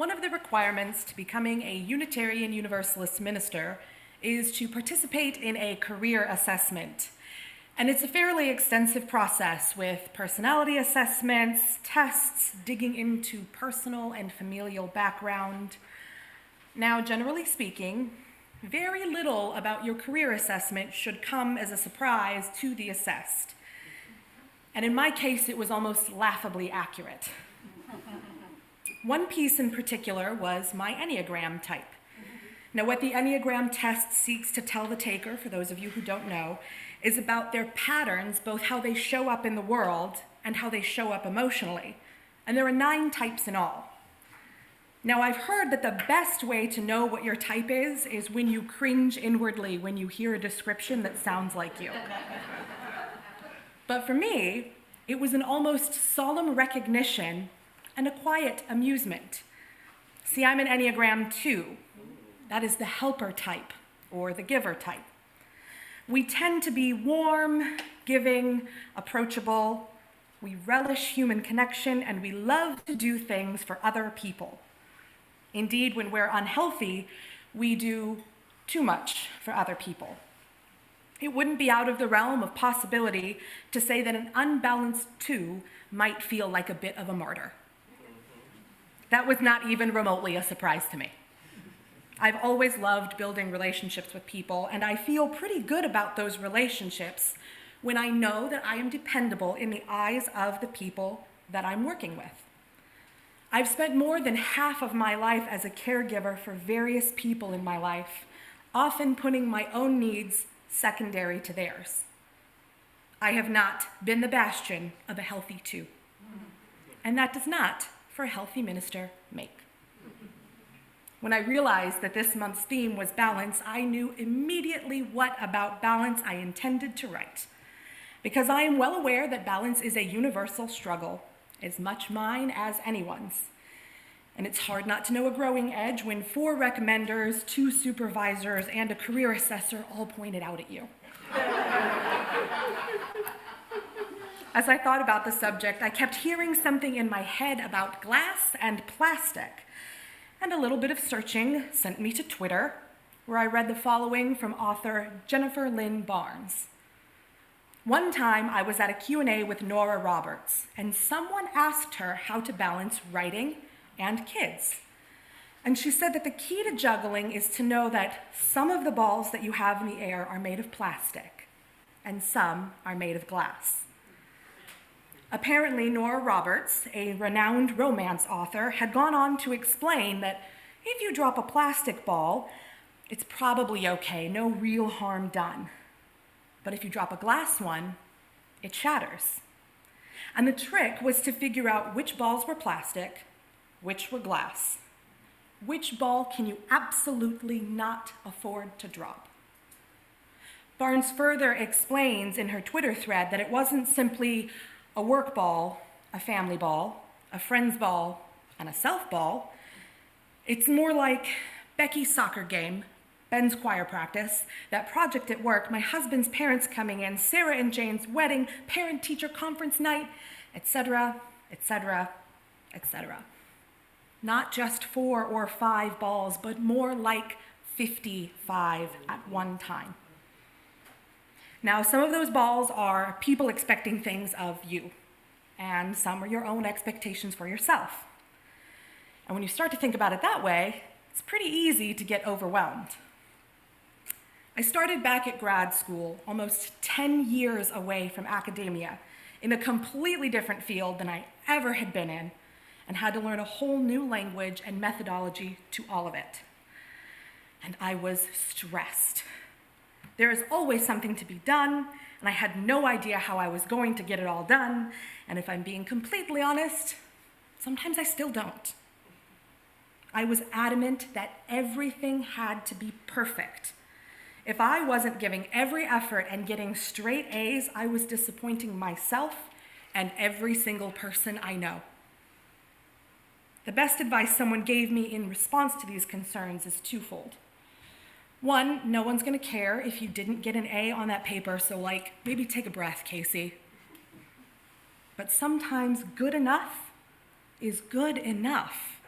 One of the requirements to becoming a Unitarian Universalist minister is to participate in a career assessment. And it's a fairly extensive process with personality assessments, tests, digging into personal and familial background. Now, generally speaking, very little about your career assessment should come as a surprise to the assessed. And in my case, it was almost laughably accurate. One piece in particular was my Enneagram type. Now, what the Enneagram test seeks to tell the taker, for those of you who don't know, is about their patterns, both how they show up in the world and how they show up emotionally. And there are 9 types in all. Now, I've heard that the best way to know what your type is when you cringe inwardly when you hear a description that sounds like you. But for me, it was an almost solemn recognition and a quiet amusement. See, I'm an Enneagram 2. That is the helper type, or the giver type. We tend to be warm, giving, approachable. We relish human connection, and we love to do things for other people. Indeed, when we're unhealthy, we do too much for other people. It wouldn't be out of the realm of possibility to say that an unbalanced 2 might feel like a bit of a martyr. That was not even remotely a surprise to me. I've always loved building relationships with people, and I feel pretty good about those relationships when I know that I am dependable in the eyes of the people that I'm working with. I've spent more than half of my life as a caregiver for various people in my life, often putting my own needs secondary to theirs. I have not been the bastion of a healthy 2. And that does not, for a healthy minister, make. When I realized that this month's theme was balance, I knew immediately what about balance I intended to write. Because I am well aware that balance is a universal struggle, as much mine as anyone's. And it's hard not to know a growing edge when 4 recommenders, 2 supervisors, and a career assessor all point it out at you. As I thought about the subject, I kept hearing something in my head about glass and plastic. And a little bit of searching sent me to Twitter, where I read the following from author Jennifer Lynn Barnes. One time I was at a Q&A with Nora Roberts, and someone asked her how to balance writing and kids. And she said that the key to juggling is to know that some of the balls that you have in the air are made of plastic, and some are made of glass. Apparently, Nora Roberts, a renowned romance author, had gone on to explain that if you drop a plastic ball, it's probably okay, no real harm done. But if you drop a glass one, it shatters. And the trick was to figure out which balls were plastic, which were glass. Which ball can you absolutely not afford to drop? Barnes further explains in her Twitter thread that it wasn't simply a work ball, a family ball, a friend's ball, and a self ball. It's more like Becky's soccer game, Ben's choir practice, that project at work, my husband's parents coming in, Sarah and Jane's wedding, parent-teacher conference night, etc., etc., etc. Not just 4 or 5 balls, but more like 55 at one time. Now, some of those balls are people expecting things of you, and some are your own expectations for yourself. And when you start to think about it that way, it's pretty easy to get overwhelmed. I started back at grad school, almost 10 years away from academia, in a completely different field than I ever had been in, and had to learn a whole new language and methodology to all of it. And I was stressed. There is always something to be done, and I had no idea how I was going to get it all done, and if I'm being completely honest, sometimes I still don't. I was adamant that everything had to be perfect. If I wasn't giving every effort and getting straight A's, I was disappointing myself and every single person I know. The best advice someone gave me in response to these concerns is twofold. One, no one's gonna care if you didn't get an A on that paper, so maybe take a breath, Casey. But sometimes good enough is good enough.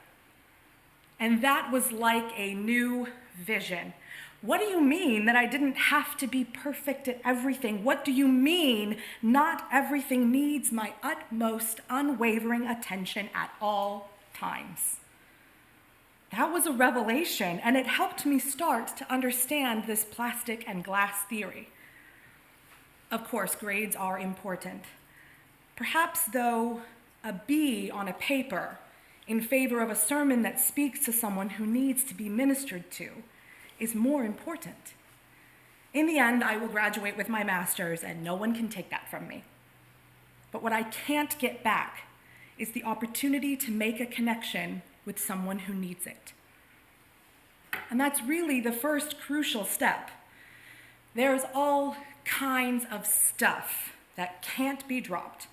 And that was like a new vision. What do you mean that I didn't have to be perfect at everything? What do you mean not everything needs my utmost unwavering attention at all times? That was a revelation, and it helped me start to understand this plastic and glass theory. Of course, grades are important. Perhaps, though, a B on a paper in favor of a sermon that speaks to someone who needs to be ministered to is more important. In the end, I will graduate with my master's, and no one can take that from me. But what I can't get back is the opportunity to make a connection with someone who needs it. And that's really the first crucial step. There's all kinds of stuff that can't be dropped.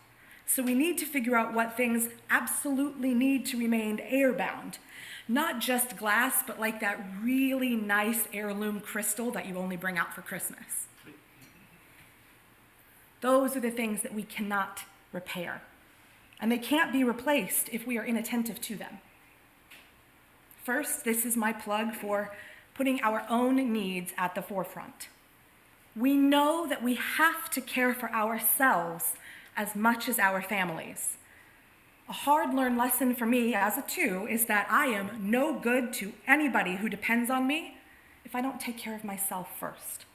So we need to figure out what things absolutely need to remain airbound. Not just glass, but like that really nice heirloom crystal that you only bring out for Christmas. Those are the things that we cannot repair. And they can't be replaced if we are inattentive to them. First, this is my plug for putting our own needs at the forefront. We know that we have to care for ourselves as much as our families. A hard-learned lesson for me as a 2 is that I am no good to anybody who depends on me if I don't take care of myself first.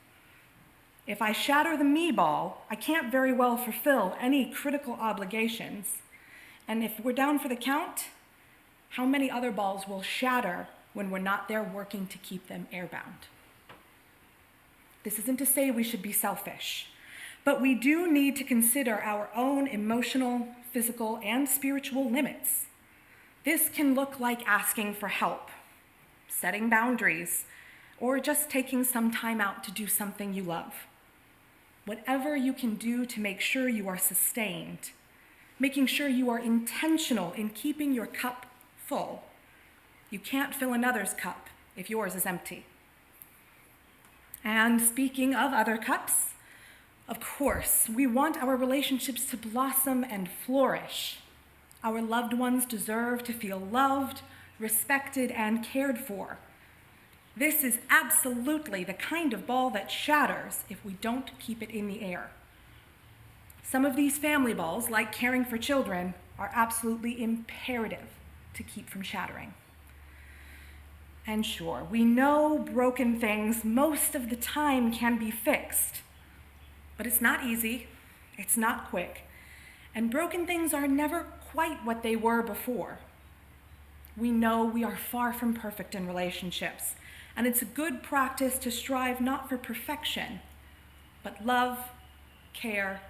If I shatter the me ball, I can't very well fulfill any critical obligations. And if we're down for the count, how many other balls will shatter when we're not there working to keep them airbound? This isn't to say we should be selfish, but we do need to consider our own emotional, physical, and spiritual limits. This can look like asking for help, setting boundaries, or just taking some time out to do something you love. Whatever you can do to make sure you are sustained, making sure you are intentional in keeping your cup full. You can't fill another's cup if yours is empty. And speaking of other cups, of course, we want our relationships to blossom and flourish. Our loved ones deserve to feel loved, respected, and cared for. This is absolutely the kind of ball that shatters if we don't keep it in the air. Some of these family balls, like caring for children, are absolutely imperative to keep from shattering. And sure, we know broken things most of the time can be fixed, but it's not easy, it's not quick, and broken things are never quite what they were before. We know we are far from perfect in relationships, and it's a good practice to strive not for perfection, but love, care,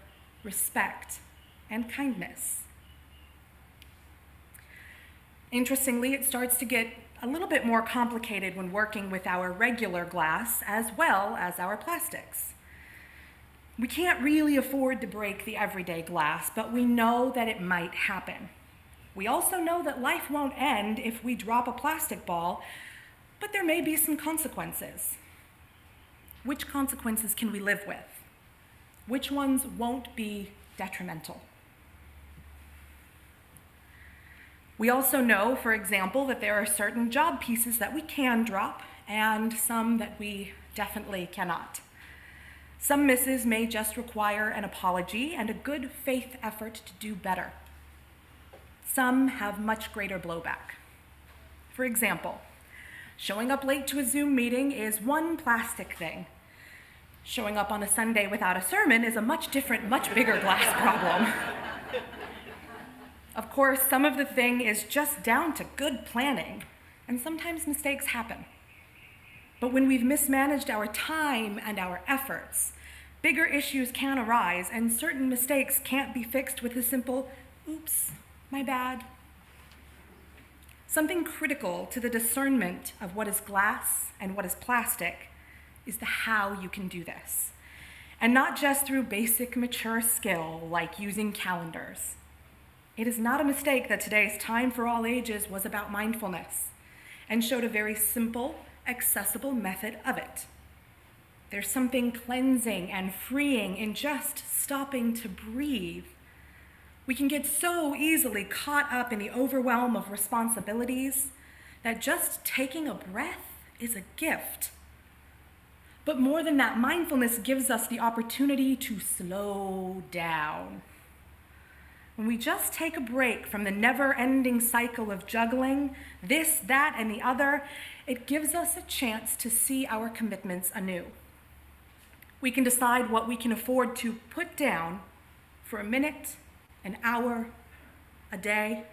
respect, and kindness. Interestingly, it starts to get a little bit more complicated when working with our regular glass as well as our plastics. We can't really afford to break the everyday glass, but we know that it might happen. We also know that life won't end if we drop a plastic ball, but there may be some consequences. Which consequences can we live with? Which ones won't be detrimental? We also know, for example, that there are certain job pieces that we can drop and some that we definitely cannot. Some misses may just require an apology and a good faith effort to do better. Some have much greater blowback. For example, showing up late to a Zoom meeting is one plastic thing. Showing up on a Sunday without a sermon is a much different, much bigger glass problem. Of course, some of the thing is just down to good planning, and sometimes mistakes happen. But when we've mismanaged our time and our efforts, bigger issues can arise, and certain mistakes can't be fixed with a simple, oops, my bad. Something critical to the discernment of what is glass and what is plastic is the how you can do this. And not just through basic mature skill like using calendars. It is not a mistake that today's Time for All Ages was about mindfulness and showed a very simple, accessible method of it. There's something cleansing and freeing in just stopping to breathe. We can get so easily caught up in the overwhelm of responsibilities, that just taking a breath is a gift. But more than that, mindfulness gives us the opportunity to slow down. When we just take a break from the never-ending cycle of juggling, this, that, and the other, it gives us a chance to see our commitments anew. We can decide what we can afford to put down for a minute, an hour, a day.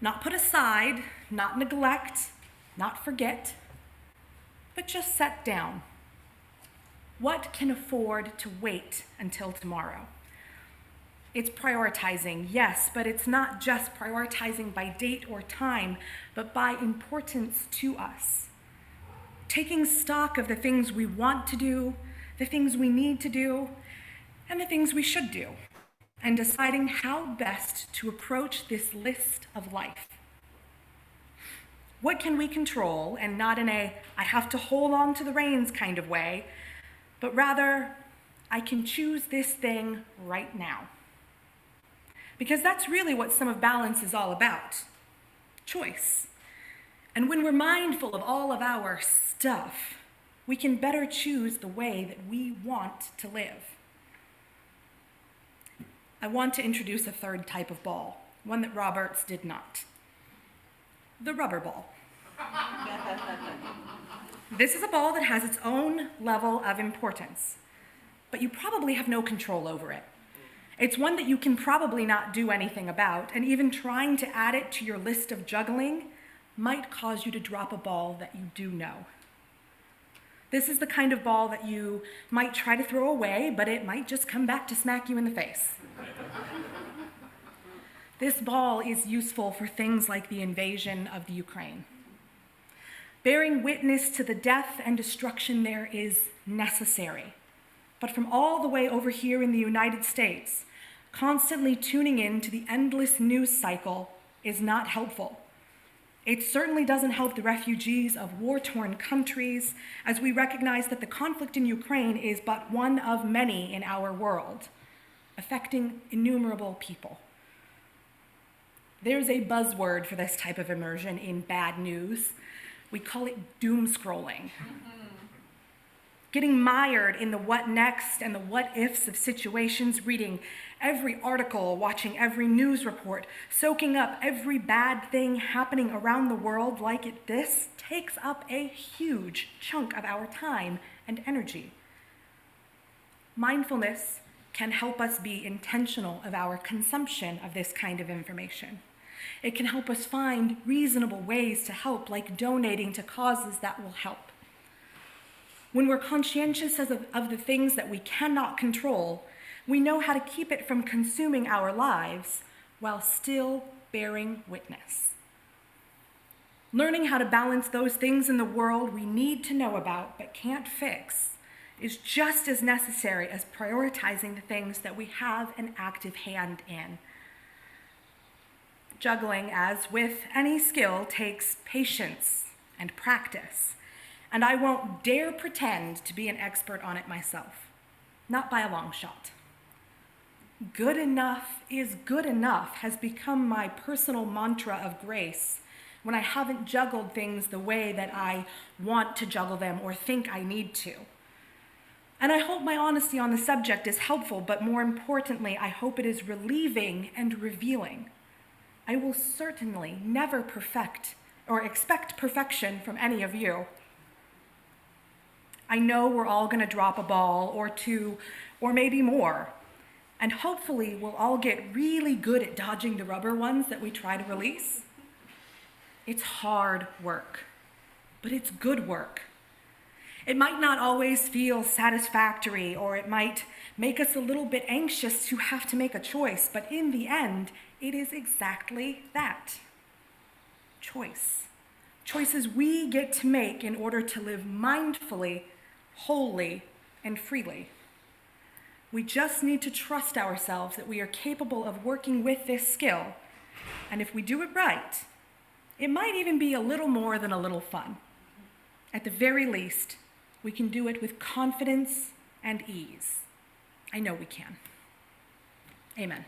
Not put aside, not neglect, not forget, but just set down. What can afford to wait until tomorrow? It's prioritizing, yes, but it's not just prioritizing by date or time, but by importance to us. Taking stock of the things we want to do, the things we need to do, and the things we should do, and deciding how best to approach this list of life. What can we control, and not in a I have to hold on to the reins kind of way, but rather, I can choose this thing right now. Because that's really what some of balance is all about, choice. And when we're mindful of all of our stuff, we can better choose the way that we want to live. I want to introduce a third type of ball, one that Roberts did not. The rubber ball. This is a ball that has its own level of importance, but you probably have no control over it. It's one that you can probably not do anything about, and even trying to add it to your list of juggling might cause you to drop a ball that you do know. This is the kind of ball that you might try to throw away, but it might just come back to smack you in the face. This ball is useful for things like the invasion of the Ukraine. Bearing witness to the death and destruction there is necessary. But from all the way over here in the United States, constantly tuning in to the endless news cycle is not helpful. It certainly doesn't help the refugees of war-torn countries, as we recognize that the conflict in Ukraine is but one of many in our world, affecting innumerable people. There's a buzzword for this type of immersion in bad news. We call it doom scrolling. Getting mired in the what next and the what ifs of situations, reading every article, watching every news report, soaking up every bad thing happening around the world like this takes up a huge chunk of our time and energy. Mindfulness can help us be intentional of our consumption of this kind of information. It can help us find reasonable ways to help, like donating to causes that will help. When we're conscientious of the things that we cannot control, we know how to keep it from consuming our lives while still bearing witness. Learning how to balance those things in the world we need to know about but can't fix is just as necessary as prioritizing the things that we have an active hand in. Juggling, as with any skill, takes patience and practice, and I won't dare pretend to be an expert on it myself, not by a long shot. Good enough is good enough has become my personal mantra of grace when I haven't juggled things the way that I want to juggle them or think I need to. And I hope my honesty on the subject is helpful, but more importantly, I hope it is relieving and revealing. I will certainly never perfect or expect perfection from any of you. I know we're all going to drop a ball or two, or maybe more, and hopefully we'll all get really good at dodging the rubber ones that we try to release. It's hard work, but it's good work. It might not always feel satisfactory, or it might make us a little bit anxious to have to make a choice, but in the end, it is exactly that. Choice. Choices we get to make in order to live mindfully, wholly, and freely. We just need to trust ourselves that we are capable of working with this skill, and if we do it right, it might even be a little more than a little fun. At the very least, we can do it with confidence and ease. I know we can. Amen.